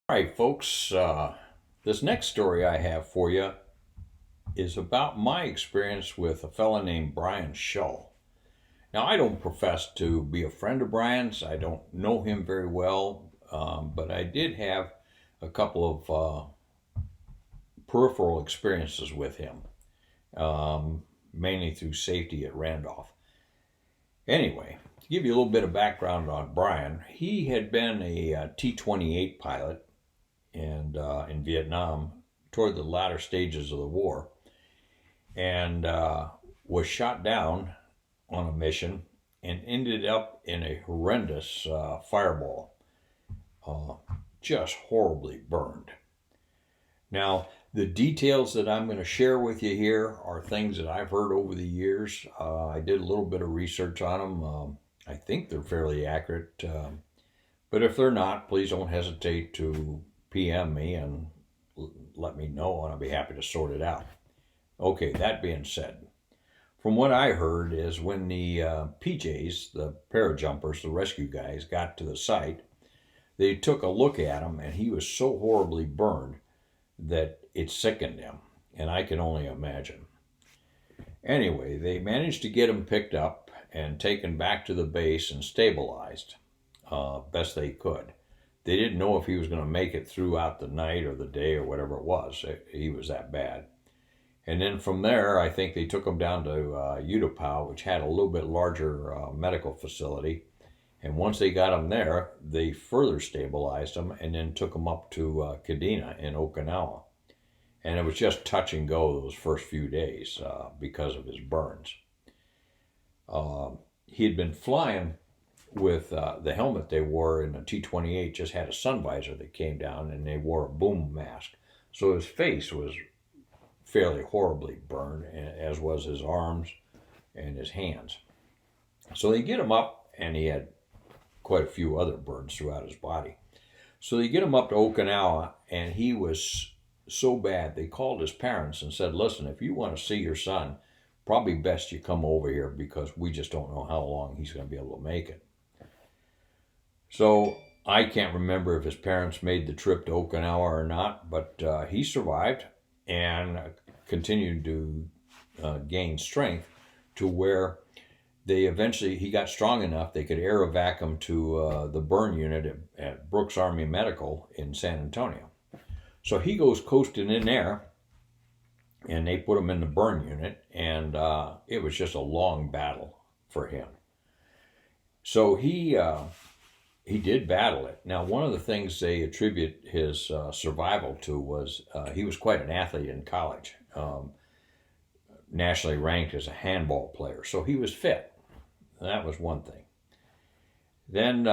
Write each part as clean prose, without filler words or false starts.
All right, folks, this next story I have for you is about my experience with a fella named Brian Shull. Now, I don't profess to be a friend of Brian's. I don't know him very well, but I did have a couple of peripheral experiences with him, mainly through safety at Randolph. Anyway, to give you a little bit of background on Brian, he had been a T 28 pilot and in Vietnam toward the latter stages of the war, and was shot down on a mission and ended up in a horrendous fireball, uh, just horribly burned. Now, the details that I'm going to share with you here are things that I've heard over the years. I did a little bit of research on them. I think they're fairly accurate, but if they're not, please don't hesitate to PM me and let me know, and I'll be happy to sort it out. Okay, that being said, from what I heard is when the PJs, the parajumpers, the rescue guys, got to the site, they took a look at him, and he was so horribly burned that it sickened him, and I can only imagine. Anyway, they managed to get him picked up and taken back to the base and stabilized best they could. They didn't know if he was going to make it throughout the night or the day or whatever it was. He was that bad. And then from there, I think they took him down to Utapao, which had a little bit larger medical facility. And once they got him there, they further stabilized him and then took him up to Kadena in Okinawa. And it was just touch and go those first few days because of his burns. He had been flying with the helmet they wore in a T 28, just had a sun visor that came down, and they wore a boom mask. So his face was fairly horribly burned, as was his arms and his hands. So they get him up, and he had quite a few other burns throughout his body. So they get him up to Okinawa, and he was so bad, they called his parents and said, listen, if you want to see your son, probably best you come over here because we just don't know how long he's going to be able to make it. So I can't remember if his parents made the trip to Okinawa or not, but he survived and continued to gain strength to where he got strong enough they could air evac him to the burn unit at Brooks Army Medical in San Antonio. So he goes coasting in there, and they put him in the burn unit, and it was just a long battle for him. So he did battle it. Now, one of the things they attribute his survival to was he was quite an athlete in college, nationally ranked as a handball player. So he was fit. That was one thing. Then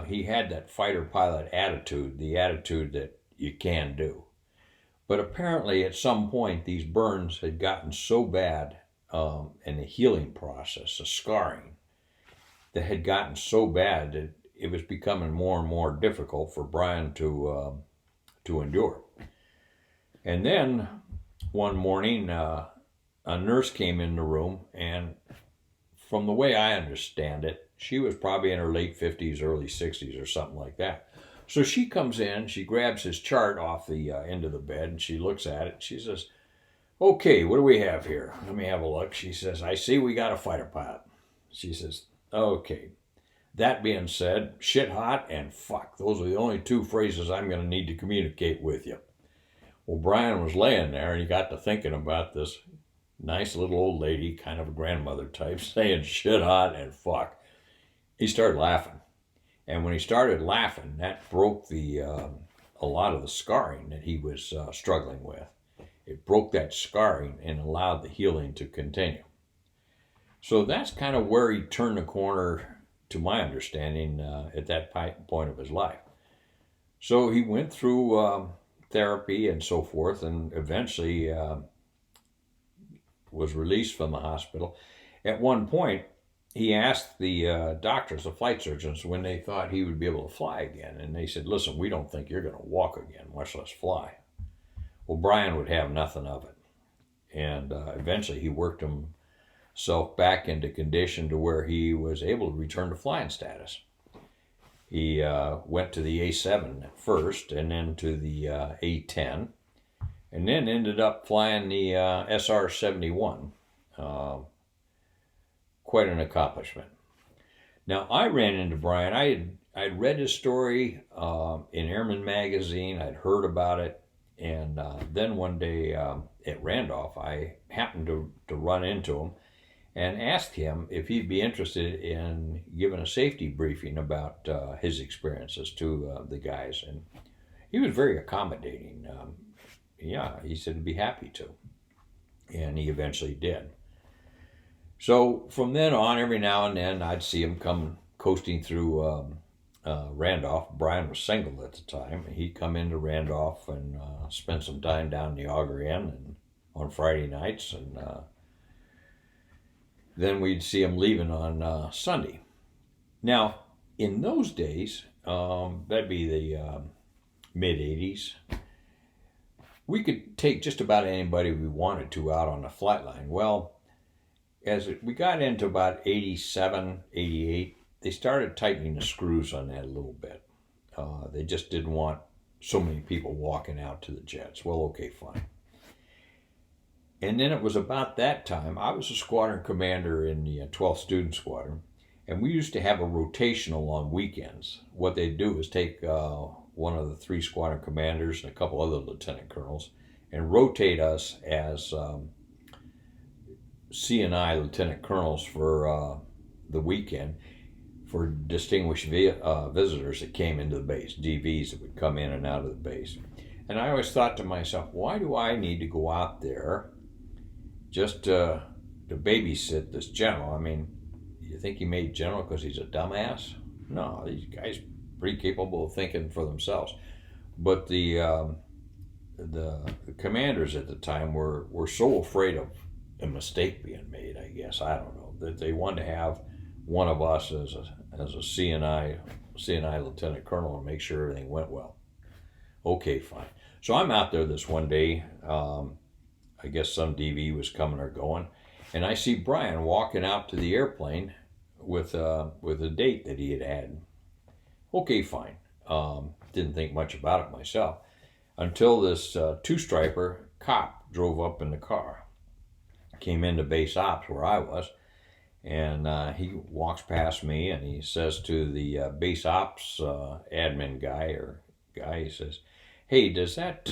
he had that fighter pilot attitude, the attitude that you can do. But apparently at some point these burns had gotten so bad in the healing process, the scarring, that had gotten so bad that it was becoming more and more difficult for Brian to endure. And then one morning, a nurse came in the room, and from the way I understand it, she was probably in her late 50s, early 60s or something like that. So she comes in, she grabs his chart off the end of the bed, and she looks at it. She says, okay, what do we have here? Let me have a look. She says, I see we got a fighter pilot. She says, okay. That being said, shit hot and fuck. Those are the only two phrases I'm going to need to communicate with you. Well, Brian was laying there, and he got to thinking about this nice little old lady, kind of a grandmother type, saying shit hot and fuck. He started laughing. And when he started laughing, that broke a lot of the scarring that he was struggling with. It broke that scarring and allowed the healing to continue. So that's kind of where he turned the corner, to my understanding, at that point of his life. So he went through therapy and so forth, and eventually was released from the hospital. At one point, he asked the doctors, the flight surgeons, when they thought he would be able to fly again. And they said, listen, we don't think you're going to walk again, much less fly. Well, Brian would have nothing of it. And eventually he worked himself back into condition to where he was able to return to flying status. He went to the A7 at first, and then to the A10, and then ended up flying the SR-71. Quite an accomplishment. Now, I ran into Brian. I'd read his story in Airman Magazine. I'd heard about it. And then one day at Randolph, I happened to run into him and asked him if he'd be interested in giving a safety briefing about his experiences to the guys. And he was very accommodating. Yeah, he said he'd be happy to. And he eventually did. So from then on, every now and then, I'd see him come coasting through Randolph. Brian was single at the time. He'd come into Randolph and spend some time down in the Auger Inn and on Friday nights, and then we'd see him leaving on Sunday. Now, in those days, that'd be the mid-'80s, we could take just about anybody we wanted to out on the flight line. Well, as we got into about 87, 88, they started tightening the screws on that a little bit. They just didn't want so many people walking out to the jets. Well, okay, fine. And then it was about that time, I was a squadron commander in the 12th Student Squadron, and we used to have a rotational on weekends. What they'd do is take one of the 3 squadron commanders and a couple other lieutenant colonels and rotate us as CNI lieutenant colonels for the weekend for distinguished visitors that came into the base, DVs that would come in and out of the base. And I always thought to myself, why do I need to go out there just to babysit this general? I mean, you think he made general because he's a dumbass? No, these guys are pretty capable of thinking for themselves. But the commanders at the time were so afraid of a mistake being made, I guess, I don't know, that they wanted to have one of us as a CNI lieutenant colonel and make sure everything went well. Okay, fine. So I'm out there this one day. I guess some DV was coming or going, and I see Brian walking out to the airplane with a date that he had had. Okay, fine. Didn't think much about it myself until this two-striper cop drove up in the car. Came into base ops where I was, and he walks past me and he says to the base ops admin guy, he says, "Hey, does that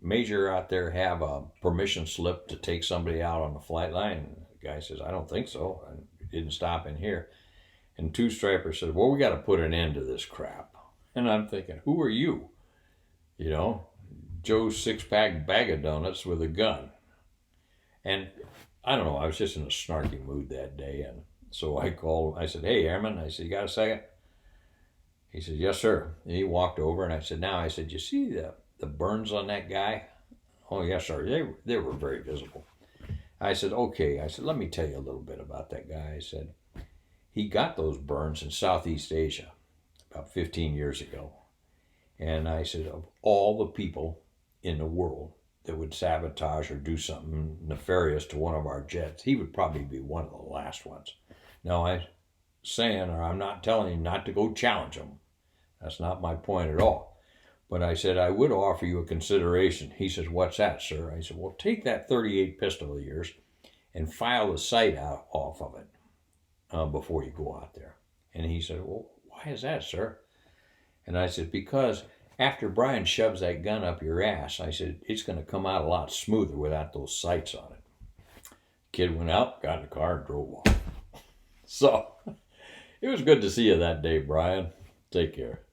major out there have a permission slip to take somebody out on the flight line?" And the guy says, "I don't think so. I didn't stop in here." And Two Striper says, "Well, we got to put an end to this crap." And I'm thinking, who are you? You know, Joe's six-pack bag of donuts with a gun. And I don't know, I was just in a snarky mood that day. And so I called him. I said, "Hey, Airman," I said, "You got a second?" He said, "Yes, sir." And he walked over and I said, "Now," I said, "You see the burns on that guy?" "Oh, yes, sir." They were very visible. I said, "Okay." I said, "Let me tell you a little bit about that guy." I said, "He got those burns in Southeast Asia about 15 years ago." And I said, "Of all the people in the world that would sabotage or do something nefarious to one of our jets, he would probably be one of the last ones." Now, I'm not telling you not to go challenge him. That's not my point at all. But I said, I would offer you a consideration. He says, "What's that, sir?" I said, "Well, take that .38 pistol of yours and file the sight out off of it before you go out there." And he said, "Well, why is that, sir?" And I said, "Because after Brian shoves that gun up your ass," I said, "it's going to come out a lot smoother without those sights on it." Kid went out, got in the car, and drove off. So, it was good to see you that day, Brian. Take care.